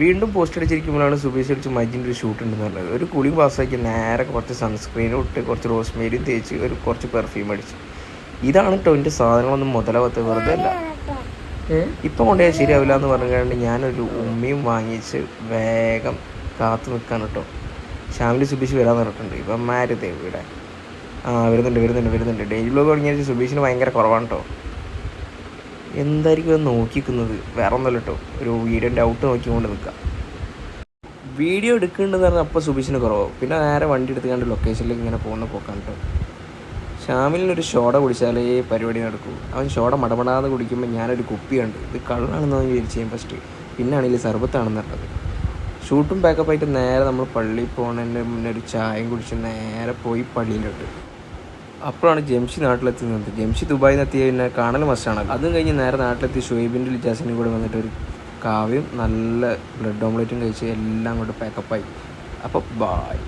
വീണ്ടും പോസ്റ്റ് അടിച്ചിരിക്കുമ്പോഴാണ് സുബീഷ് അടിച്ച് മജിൻ്റെ ഒരു ഷൂട്ട് ഉണ്ടെന്ന് പറഞ്ഞത്. ഒരു കുളി പാസ്സാക്കി നേരെ കുറച്ച് സൺസ്ക്രീനും ഇട്ട് കുറച്ച് റോസ്മേരിയും തേച്ച് കുറച്ച് പെർഫ്യൂം അടിച്ച്. ഇതാണ് കേട്ടോ എൻ്റെ സാധനങ്ങളൊന്നും മുതലാവാത്ത, വെറുതെ അല്ല. ഇപ്പം കൊണ്ടുപോയാൽ ശരിയാവില്ല എന്ന് പറഞ്ഞുകൊണ്ട് ഞാനൊരു ഉമ്മയും വാങ്ങിച്ച് വേഗം കാത്തു നിൽക്കാൻ കേട്ടോ. ഷാമിലി സുബീഷ് വരാൻ പറഞ്ഞിട്ടുണ്ട്. ഇപ്പം മാരുതേ ഇവിടെ വരുന്നുണ്ട്. ഡെയിലി വ്ലോഗ് തുടങ്ങിയ സുബീഷിന് ഭയങ്കര കുറവാണ് കേട്ടോ. എന്തായിരിക്കും അത് നോക്കിക്കുന്നത്? വേറെ ഒന്നുമല്ല കേട്ടോ, ഒരു വീഡിയോൻ്റെ ഔട്ട് നോക്കിക്കൊണ്ട് നിൽക്കുക. വീഡിയോ എടുക്കേണ്ടതെന്ന് പറഞ്ഞാൽ അപ്പോൾ സുബീഷിന് കുറവാകും. പിന്നെ നേരെ വണ്ടി എടുത്തുകൊണ്ട് ലൊക്കേഷനിലേക്ക് ഇങ്ങനെ പോകുന്ന പോക്കാണ് കേട്ടോ. ഷാമിലിനൊരു ഷോട കുടിച്ചാലേ പരിപാടി നടക്കൂ. അവൻ ഷോട മടമടാതെ കുടിക്കുമ്പോൾ ഞാനൊരു കുപ്പി കണ്ട് ഇത് കള്ളാണെന്ന് വിചാരിച്ചു ഞാൻ ഫസ്റ്റ്. പിന്നെ ആണെങ്കിൽ സർബത്താണെന്ന് പറഞ്ഞത്. ഷൂട്ടും പാക്കപ്പായിട്ട് നേരെ നമ്മൾ പള്ളിയിൽ പോകുന്നതിന് മുന്നേ ഒരു ചായയും കുടിച്ച് നേരെ പോയി പള്ളിയിലോട്ട്. അപ്പോഴാണ് ജംഷി നാട്ടിലെത്തുന്നത്. ജംഷി ദുബായിൽ നിന്ന് എത്തിയ പിന്നെ കാണൽ മസ്റ്റാണ്. അതും കഴിഞ്ഞ് നേരെ നാട്ടിലെത്തി ഷുഹൈബിൻ്റെ ലിജാസിനും കൂടെ വന്നിട്ട് ഒരു കാവ്യം നല്ല ബ്രെഡ് ഓംലെറ്റും കഴിച്ച് എല്ലാം കൊണ്ട് പാക്കപ്പായി. അപ്പോൾ ബായ്.